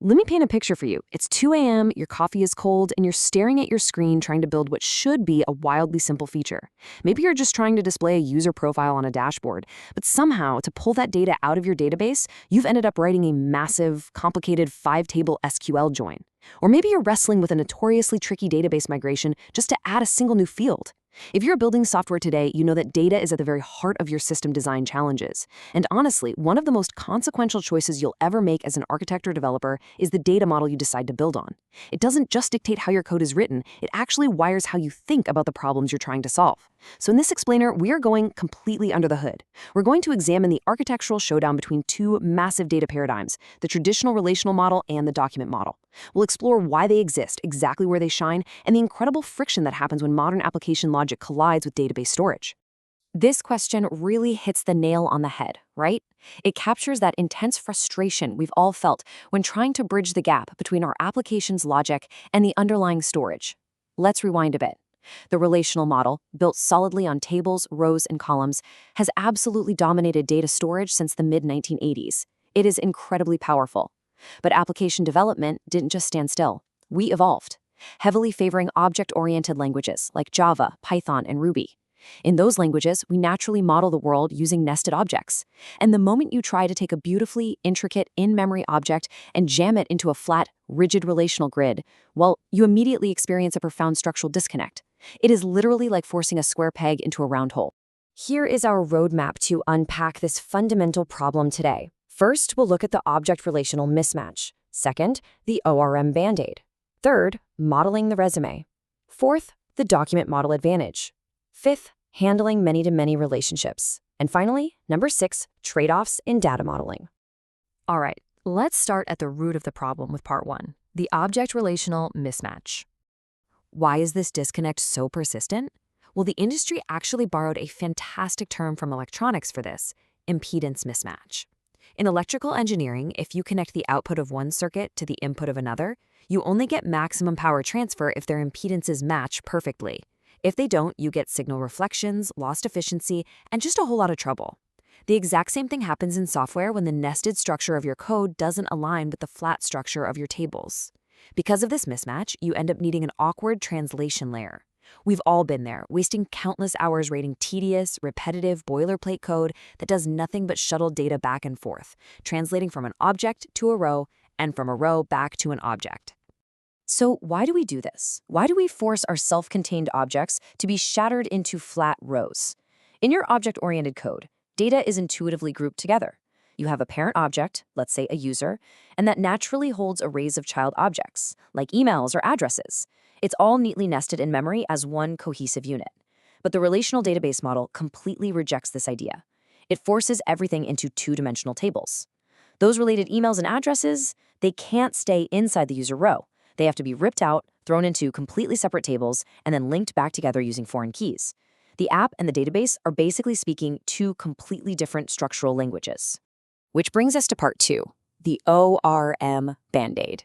Let me paint a picture for you. It's 2 a.m., your coffee is cold, and you're staring at your screen trying to build what should be a wildly simple feature. Maybe you're just trying to display a user profile on a dashboard, but somehow, to pull that data out of your database, you've ended up writing a massive, complicated 5-table SQL join. Or maybe you're wrestling with a notoriously tricky database migration just to add a single new field. If you're building software today, you know that data is at the very heart of your system design challenges. And honestly, one of the most consequential choices you'll ever make as an architect or developer is the data model you decide to build on. It doesn't just dictate how your code is written, it actually wires how you think about the problems you're trying to solve. So in this explainer, we are going completely under the hood. We're going to examine the architectural showdown between two massive data paradigms, the traditional relational model and the document model. We'll explore why they exist, exactly where they shine, and the incredible friction that happens when modern application logic collides with database storage. This question really hits the nail on the head, right? It captures that intense frustration we've all felt when trying to bridge the gap between our application's logic and the underlying storage. Let's rewind a bit. The relational model, built solidly on tables, rows, and columns, has absolutely dominated data storage since the mid-1980s. It is incredibly powerful. But application development didn't just stand still. We evolved, heavily favoring object-oriented languages like Java, Python, and Ruby. In those languages, we naturally model the world using nested objects. And the moment you try to take a beautifully intricate in-memory object and jam it into a flat, rigid relational grid, well, you immediately experience a profound structural disconnect. It is literally like forcing a square peg into a round hole. Here is our roadmap to unpack this fundamental problem today. First, we'll look at the object-relational mismatch. Second, the ORM band-aid. Third, modeling the resume. Fourth, the document model advantage. Fifth, handling many-to-many relationships. And finally, number 6, trade-offs in data modeling. All right, let's start at the root of the problem with part 1, the object-relational mismatch. Why is this disconnect so persistent? Well, the industry actually borrowed a fantastic term from electronics for this, impedance mismatch. In electrical engineering, if you connect the output of one circuit to the input of another, you only get maximum power transfer if their impedances match perfectly. If they don't, you get signal reflections, lost efficiency, and just a whole lot of trouble. The exact same thing happens in software when the nested structure of your code doesn't align with the flat structure of your tables. Because of this mismatch, you end up needing an awkward translation layer. We've all been there, wasting countless hours writing tedious, repetitive boilerplate code that does nothing but shuttle data back and forth, translating from an object to a row and from a row back to an object. So why do we do this? Why do we force our self-contained objects to be shattered into flat rows? In your object-oriented code, data is intuitively grouped together. You have a parent object, let's say a user, and that naturally holds arrays of child objects, like emails or addresses. It's all neatly nested in memory as one cohesive unit. But the relational database model completely rejects this idea. It forces everything into two-dimensional tables. Those related emails and addresses, they can't stay inside the user row. They have to be ripped out, thrown into completely separate tables, and then linked back together using foreign keys. The app and the database are basically speaking two completely different structural languages. Which brings us to part 2, the ORM band-aid.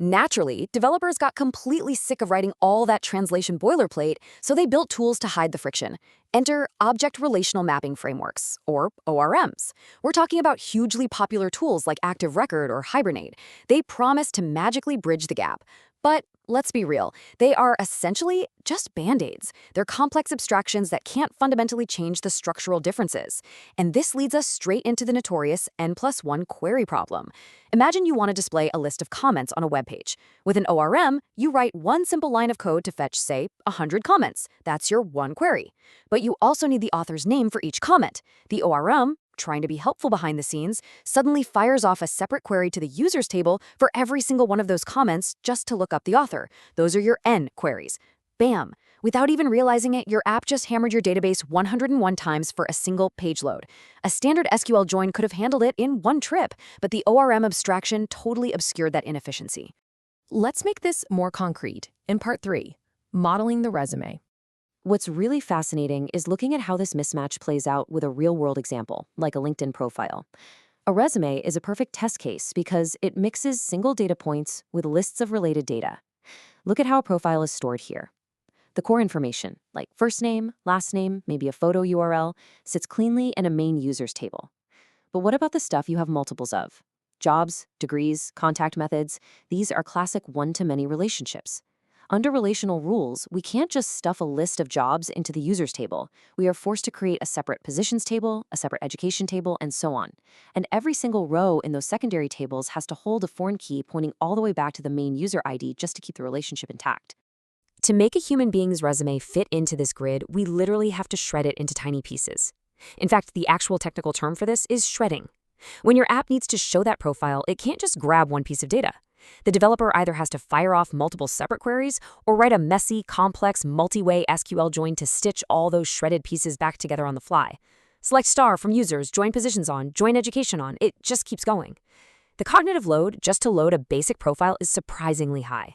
Naturally, developers got completely sick of writing all that translation boilerplate, so they built tools to hide the friction. Enter Object Relational Mapping Frameworks, or ORMs. We're talking about hugely popular tools like Active Record or Hibernate. They promise to magically bridge the gap. But let's be real, they are essentially just band-aids. They're complex abstractions that can't fundamentally change the structural differences. And this leads us straight into the notorious N+1 query problem. Imagine you want to display a list of comments on a web page. With an ORM, you write one simple line of code to fetch, say, 100 comments. That's your one query. But you also need the author's name for each comment. The ORM, trying to be helpful behind the scenes, suddenly fires off a separate query to the users table for every single one of those comments just to look up the author. Those are your N queries. Bam! Without even realizing it, your app just hammered your database 101 times for a single page load. A standard SQL join could have handled it in one trip, but the ORM abstraction totally obscured that inefficiency. Let's make this more concrete. In part 3, modeling the resume. What's really fascinating is looking at how this mismatch plays out with a real-world example, like a LinkedIn profile. A resume is a perfect test case because it mixes single data points with lists of related data. Look at how a profile is stored here. The core information, like first name, last name, maybe a photo URL, sits cleanly in a main users table. But what about the stuff you have multiples of? Jobs, degrees, contact methods, these are classic one-to-many relationships. Under relational rules, we can't just stuff a list of jobs into the users table. We are forced to create a separate positions table, a separate education table, and so on. And every single row in those secondary tables has to hold a foreign key pointing all the way back to the main user ID just to keep the relationship intact. To make a human being's resume fit into this grid, we literally have to shred it into tiny pieces. In fact, the actual technical term for this is shredding. When your app needs to show that profile, it can't just grab one piece of data. The developer either has to fire off multiple separate queries or write a messy, complex, multi-way SQL join to stitch all those shredded pieces back together on the fly. Select star from users, join positions on, join education on, it just keeps going. The cognitive load just to load a basic profile is surprisingly high.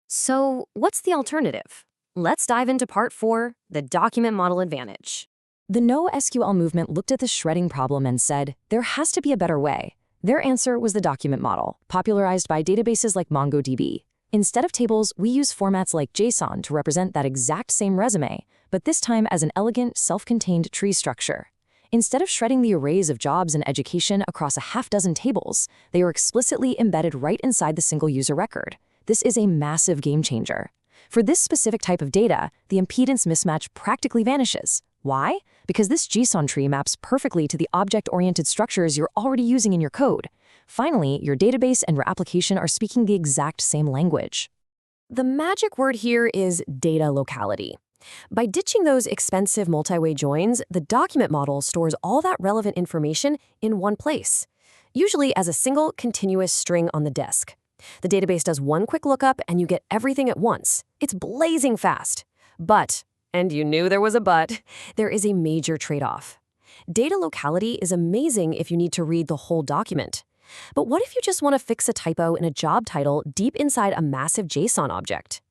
So, what's the alternative? Let's dive into part 4, the document model advantage. The NoSQL movement looked at the shredding problem and said, there has to be a better way. Their answer was the document model, popularized by databases like MongoDB. Instead of tables, we use formats like JSON to represent that exact same resume, but this time as an elegant, self-contained tree structure. Instead of shredding the arrays of jobs and education across a half-dozen tables, they are explicitly embedded right inside the single user record. This is a massive game changer. For this specific type of data, the impedance mismatch practically vanishes. Why? Because this JSON tree maps perfectly to the object-oriented structures you're already using in your code. Finally, your database and your application are speaking the exact same language. The magic word here is data locality. By ditching those expensive multi-way joins, the document model stores all that relevant information in one place, usually as a single continuous string on the disk. The database does one quick lookup and you get everything at once. It's blazing fast. But, and you knew there was a but, there is a major trade-off. Data locality is amazing if you need to read the whole document. But what if you just want to fix a typo in a job title deep inside a massive JSON object?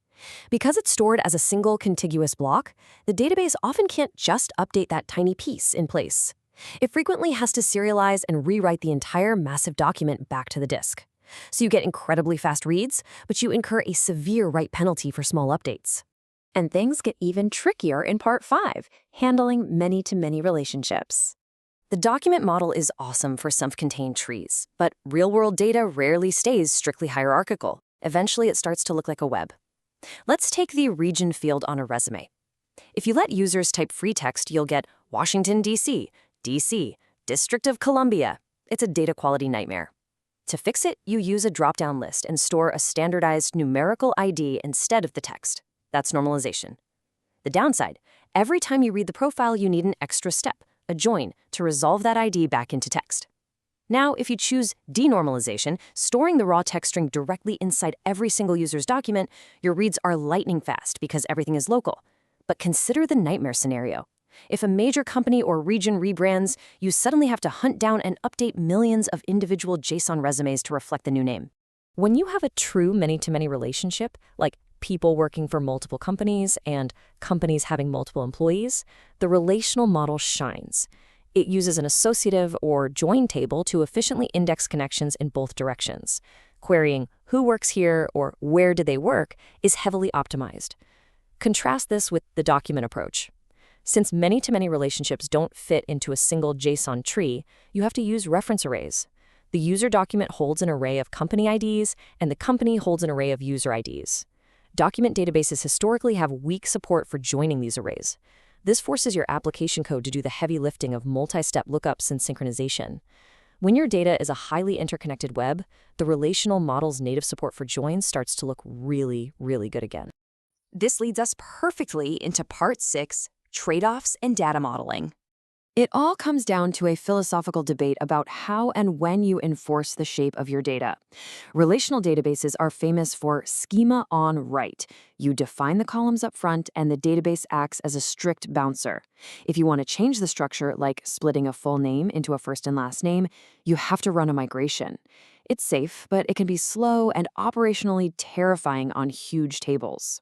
Because it's stored as a single contiguous block, the database often can't just update that tiny piece in place. It frequently has to serialize and rewrite the entire massive document back to the disk. So you get incredibly fast reads, but you incur a severe write penalty for small updates. And things get even trickier in part 5, handling many-to-many relationships. The document model is awesome for self-contained trees, but real-world data rarely stays strictly hierarchical. Eventually, it starts to look like a web. Let's take the region field on a resume. If you let users type free text, you'll get Washington, D.C., D.C., District of Columbia. It's a data quality nightmare. To fix it, you use a drop-down list and store a standardized numerical ID instead of the text. That's normalization. The downside, every time you read the profile, you need an extra step, a join, to resolve that ID back into text. Now, if you choose denormalization, storing the raw text string directly inside every single user's document, your reads are lightning fast because everything is local. But consider the nightmare scenario. If a major company or region rebrands, you suddenly have to hunt down and update millions of individual JSON resumes to reflect the new name. When you have a true many-to-many relationship, like people working for multiple companies and companies having multiple employees, the relational model shines. It uses an associative or join table to efficiently index connections in both directions. Querying who works here or where did they work is heavily optimized. Contrast this with the document approach. Since many-to-many relationships don't fit into a single JSON tree, you have to use reference arrays. The user document holds an array of company IDs, and the company holds an array of user IDs. Document databases historically have weak support for joining these arrays. This forces your application code to do the heavy lifting of multi-step lookups and synchronization. When your data is a highly interconnected web, the relational model's native support for joins starts to look really, really good again. This leads us perfectly into part 6, trade-offs and data modeling. It all comes down to a philosophical debate about how and when you enforce the shape of your data. Relational databases are famous for Schema-on-write. You define the columns up front, and the database acts as a strict bouncer. If you want to change the structure, like splitting a full name into a first and last name, you have to run a migration. It's safe, but it can be slow and operationally terrifying on huge tables.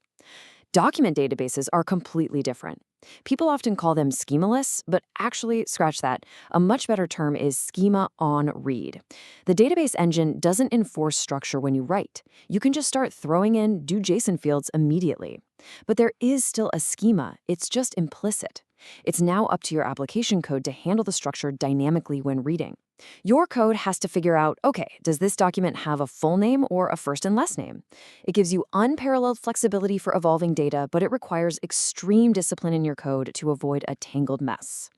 Document databases are completely different. People often call them schemaless, but actually, scratch that. A much better term is schema-on-read. The database engine doesn't enforce structure when you write. You can just start throwing in do JSON fields immediately. But there is still a schema. It's just implicit. It's now up to your application code to handle the structure dynamically when reading. Your code has to figure out, okay, does this document have a full name or a first and last name? It gives you unparalleled flexibility for evolving data, but it requires extreme discipline in your code to avoid a tangled mess.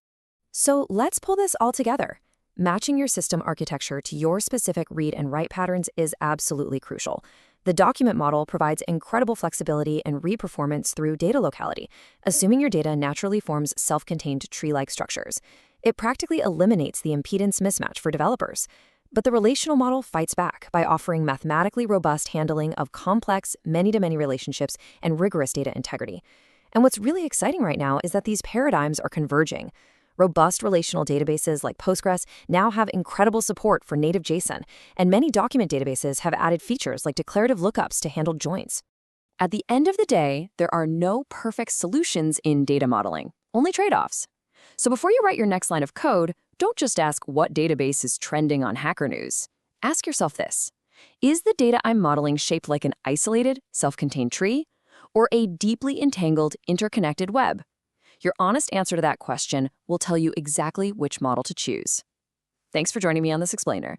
So let's pull this all together. Matching your system architecture to your specific read and write patterns is absolutely crucial. The document model provides incredible flexibility and read performance through data locality, assuming your data naturally forms self-contained tree-like structures. It practically eliminates the impedance mismatch for developers. But the relational model fights back by offering mathematically robust handling of complex, many-to-many relationships and rigorous data integrity. And what's really exciting right now is that these paradigms are converging. Robust relational databases like Postgres now have incredible support for native JSON, and many document databases have added features like declarative lookups to handle joins. At the end of the day, there are no perfect solutions in data modeling, only trade-offs. So before you write your next line of code, don't just ask what database is trending on Hacker News. Ask yourself this: is the data I'm modeling shaped like an isolated, self-contained tree, or a deeply entangled, interconnected web? Your honest answer to that question will tell you exactly which model to choose. Thanks for joining me on this explainer.